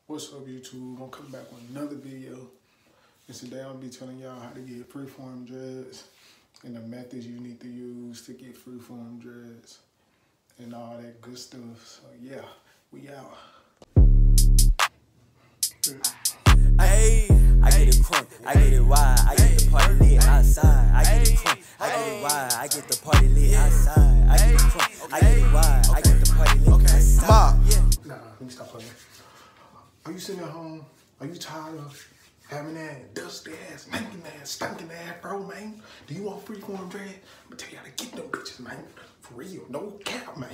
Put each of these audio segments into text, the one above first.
What's up, YouTube? I'm coming back with another video. And today I'm gonna be telling y'all how to get freeform dreads and the methods you need to use to get freeform dreads and all that good stuff. So yeah, we out. Hey, I get it crunk, I get it wide, I get the party lit outside. I get it crunk, I get it wide, I get the party lit outside. I get it crunk, I get it wide, I get the party lit outside. Nah, let me stop playing. Are you sitting at home? Are you tired of having that dusty ass, stinking ass, bro, man? Do you want freeform dread? I'm gonna tell you how to get them bitches, man. For real, no cap, man.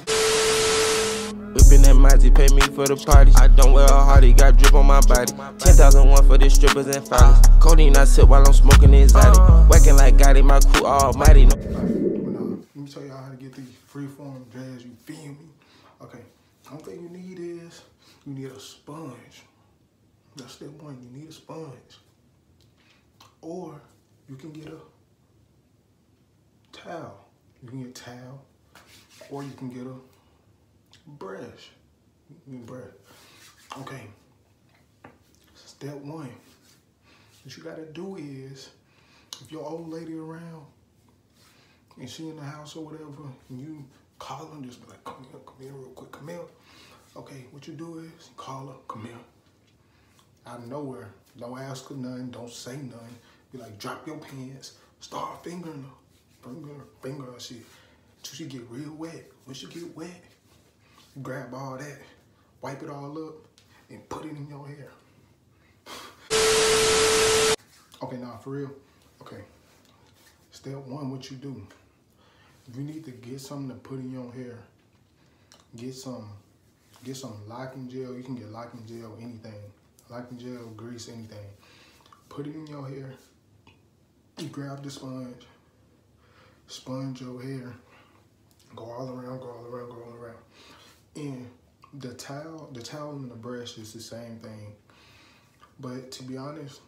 Whipping that Monty, pay me for the party. I don't wear a hardy, got drip on my body. 10,001 for the strippers and finals. Codeine I sip while I'm smoking exotic. Whacking like Gotti, my crew almighty. Let me tell y'all how to get these freeform dreads, you feel me? Okay, the only thing you need is, you need a sponge. That's step one, you need a sponge. Or you can get a towel. You can get a towel, or you can get a brush. Okay, step one, what you gotta do is, if your old lady around and she in the house or whatever, and you call her, just be like, come here real quick, come here. Okay, what you do is, call her, come here. Out of nowhere, don't ask her nothing, don't say nothing. Be like, drop your pants, start fingering her, finger her shit, till she get real wet. When she get wet, grab all that, wipe it all up, and put it in your hair. Okay, nah, for real. Okay, step one, what you do? If you need to get something to put in your hair, get some locking gel. You can get locking gel, anything. Locking gel, grease, anything. Put it in your hair. You grab the sponge your hair. Go all around. And the towel and the brush is the same thing. But to be honest,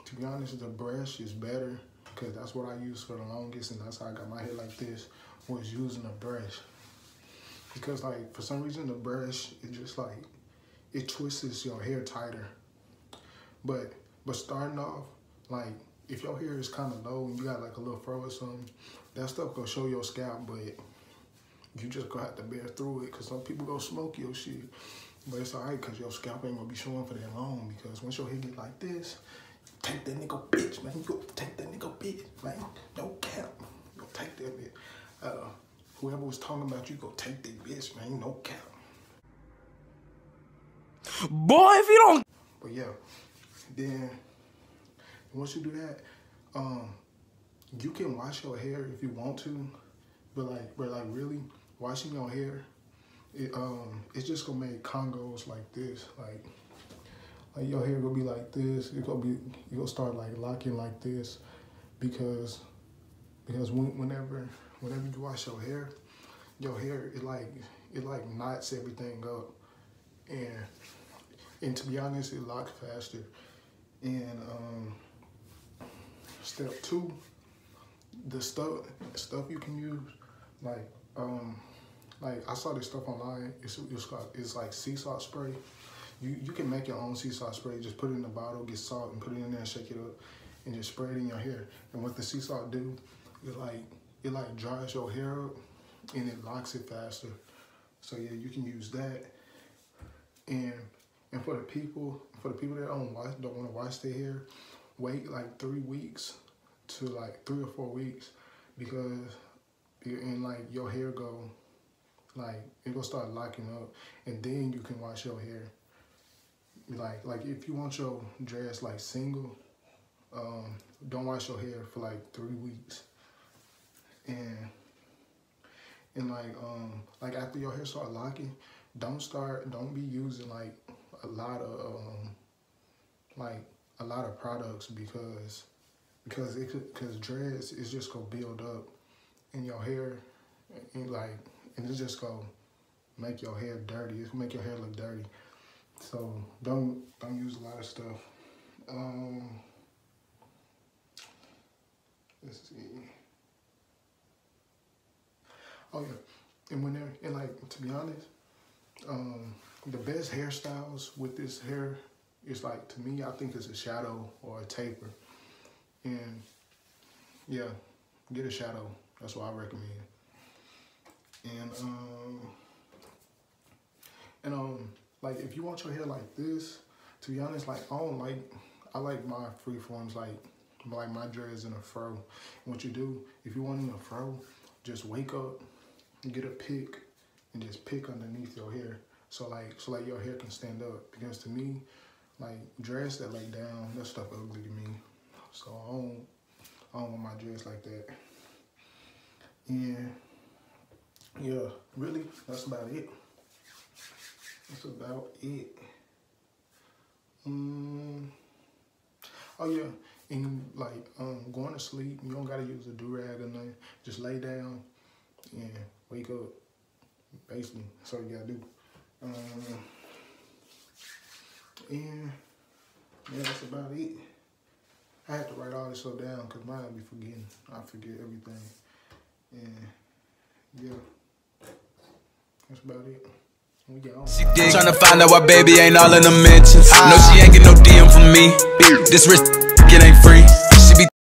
the brush is better because that's what I used for the longest, and that's how I got my hair like this, was using a brush. Because like, for some reason, the brush, it just like, it twists your hair tighter. But starting off, like, if your hair is kind of low and you got like a little fro or something, that stuff gonna show your scalp, but you just gonna have to bear through it, because some people go smoke your shit. But it's all right, because your scalp ain't gonna be showing for that long, because once your hair get like this, take that nigga bitch, man. You go take that nigga bitch, man. No cap. You go take that bitch. Whoever was talking about you, go take that bitch, man. No cap. Boy, if you don't. But yeah, then once you do that, you can wash your hair if you want to, but really washing your hair, it's just gonna make congos like this, like your hair gonna be like this. You gonna start like locking like this, because whenever you wash your hair it like knots everything up, and to be honest, it locks faster. And step two, the stuff you can use, like I saw this stuff online. It's like sea salt spray. You can make your own sea salt spray. Just put it in a bottle, get salt, and put it in there and shake it up, and just spray it in your hair. And what the sea salt do, it like dries your hair up, and it locks it faster. So yeah, you can use that. And for the people that don't want to wash their hair, wait like 3 weeks to like 3 or 4 weeks, because like your hair go, like it go start locking up, and then you can wash your hair. Like if you want your dreads like single, don't wash your hair for like 3 weeks, and like after your hair start locking, don't be using like a lot of products, because dreads is just gonna build up in your hair, and it's just gonna make your hair dirty. It's gonna make your hair look dirty. So don't use a lot of stuff. Let's see. Oh yeah, and like, to be honest, the best hairstyles with this hair is like, to me, I think it's a shadow or a taper. And yeah, get a shadow. That's what I recommend. And like if you want your hair like this, to be honest, like I like my freeforms like my dreads in a fro. And what you do, if you want in a fro, just wake up, get a pick, and just pick underneath your hair. So like your hair can stand up. Because to me, like dreads that lay down, that stuff ugly to me. So I don't want my dreads like that. And yeah, really, that's about it. That's about it. Oh yeah, and like going to sleep, you don't gotta use a do-rag or nothing. Just lay down and wake up. Basically, that's all you gotta do. And yeah, that's about it. I had to write all this stuff down because mine be forgetting. I forget everything. And yeah, that's about it. We get on. Tryna find out why baby ain't all in the mentions. No, she ain't get no DM from me. This wrist, it ain't free.